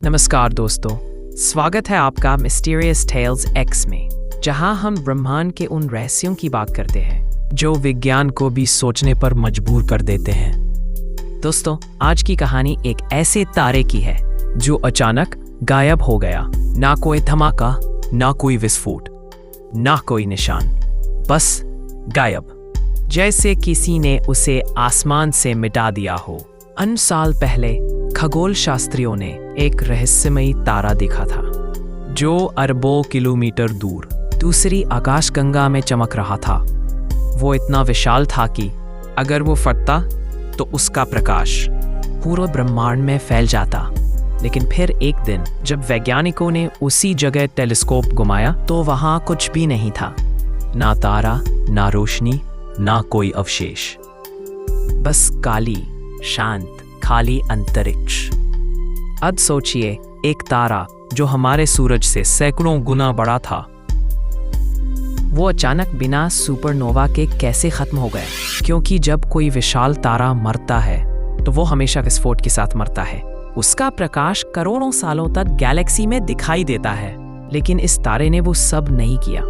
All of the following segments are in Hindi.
नमस्कार दोस्तों, स्वागत है आपका मिस्टीरियस टेल्स एक्स में, जहां हम ब्रह्मांड के उन रहस्यों की बात करते हैं जो विज्ञान को भी सोचने पर मजबूर कर देते हैं। दोस्तों, आज की कहानी एक ऐसे तारे की है जो अचानक गायब हो गया। ना कोई धमाका, ना कोई विस्फोट, ना कोई निशान, बस गायब, जैसे किसी ने उसे आसमान से मिटा दिया हो। अन साल पहले खगोल शास्त्रियों ने एक रहस्यमयी तारा देखा था जो अरबों किलोमीटर दूर दूसरी आकाशगंगा में चमक रहा था। वो इतना विशाल था कि अगर वो फटता तो उसका प्रकाश पूरे ब्रह्मांड में फैल जाता। लेकिन फिर एक दिन जब वैज्ञानिकों ने उसी जगह टेलीस्कोप घुमाया तो वहां कुछ भी नहीं था। ना तारा, ना रोशनी, ना कोई अवशेष, बस काली शांत खाली अंतरिक्ष। अब सोचिए, एक तारा जो हमारे सूरज से सैकड़ों गुना बड़ा था, वो अचानक बिना सुपरनोवा के कैसे खत्म हो गया? क्योंकि जब कोई विशाल तारा मरता है तो वो हमेशा विस्फोट के साथ मरता है। उसका प्रकाश करोड़ों सालों तक गैलेक्सी में दिखाई देता है, लेकिन इस तारे ने वो सब नहीं किया।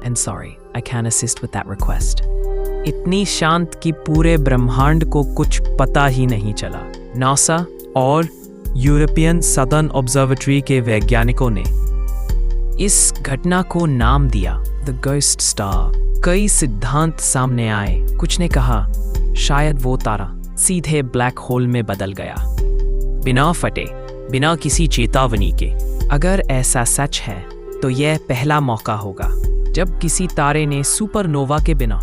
And sorry, I can't assist with that request. इतनी शांत कि पूरे ब्रह्मांड को कुछ पता ही नहीं चला। नासा और यूरोपियन सदर्न ऑब्जर्वेटरी के वैज्ञानिकों ने इस घटना को नाम दिया द गोस्ट स्टार। कई सिद्धांत सामने आए। कुछ ने कहा शायद वो तारा सीधे ब्लैक होल में बदल गया, बिना फटे, बिना किसी चेतावनी के। अगर ऐसा सच है तो यह पहला मौका होगा जब किसी तारे ने सुपरनोवा के बिना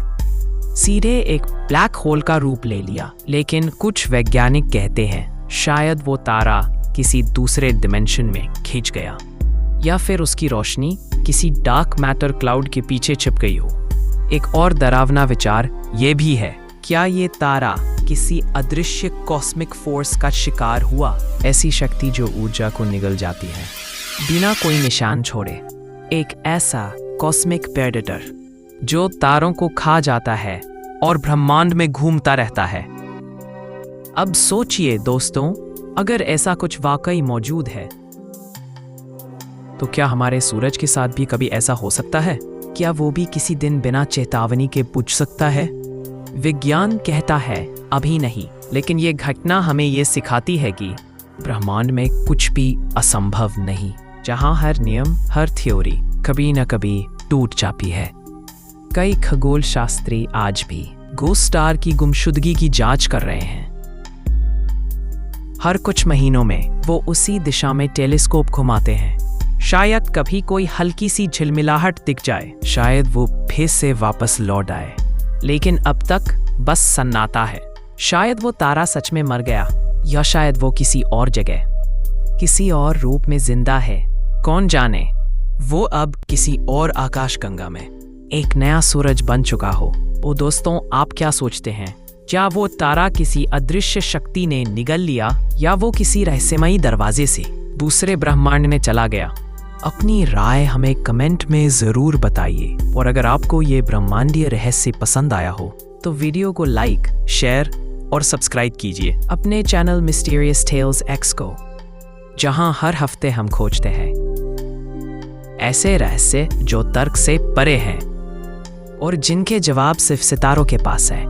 सीधे एक ब्लैक होल का रूप ले लिया। लेकिन कुछ वैज्ञानिक कहते हैं शायद वो तारा किसी दूसरे डिमेंशन में खिंच गया, या फिर उसकी रोशनी किसी डार्क मैटर क्लाउड के पीछे छिप गई हो। एक और डरावना विचार ये भी है, क्या ये तारा किसी अदृश्य कॉस्मिक फोर्स का शिकार हुआ? ऐसी शक्ति जो ऊर्जा को निगल जाती है बिना कोई निशान छोड़े। एक ऐसा कॉस्मिक प्रेडेटर जो तारों को खा जाता है और ब्रह्मांड में घूमता रहता है। अब सोचिए दोस्तों, अगर ऐसा कुछ वाकई मौजूद है तो क्या हमारे सूरज के साथ भी कभी ऐसा हो सकता है? क्या वो भी किसी दिन बिना चेतावनी के बुझ सकता है? विज्ञान कहता है अभी नहीं, लेकिन ये घटना हमें ये सिखाती है कि ब्रह्मांड में कुछ भी असंभव नहीं। जहां हर नियम, हर थ्योरी कभी न कभी टूट जाती है। कई खगोल शास्त्री आज भी गोस्ट स्टार की गुमशुदगी की जांच कर रहे हैं। हर कुछ महीनों में वो उसी दिशा में टेलीस्कोप घुमाते हैं। शायद कभी कोई हल्की सी झिलमिलाहट दिख जाए, शायद वो फिर से वापस लौट आए। लेकिन अब तक बस सन्नाटा है। शायद वो तारा सच में मर गया, या शायद वो किसी और जगह, किसी और रूप में जिंदा है। कौन जाने, वो अब किसी और आकाशगंगा में एक नया सूरज बन चुका हो। ओ दोस्तों, आप क्या सोचते हैं? क्या वो तारा किसी अदृश्य शक्ति ने निगल लिया, या वो किसी रहस्यमयी दरवाजे से दूसरे ब्रह्मांड में चला गया? अपनी राय हमें कमेंट में जरूर बताइए। और अगर आपको ये ब्रह्मांडीय रहस्य पसंद आया हो तो वीडियो को लाइक, शेयर और सब्सक्राइब कीजिए अपने चैनल मिस्टीरियस टेल्स एक्स को, जहां हर हफ्ते हम खोजते हैं ऐसे रहस्य जो तर्क से परे हैं और जिनके जवाब सिर्फ सितारों के पास है।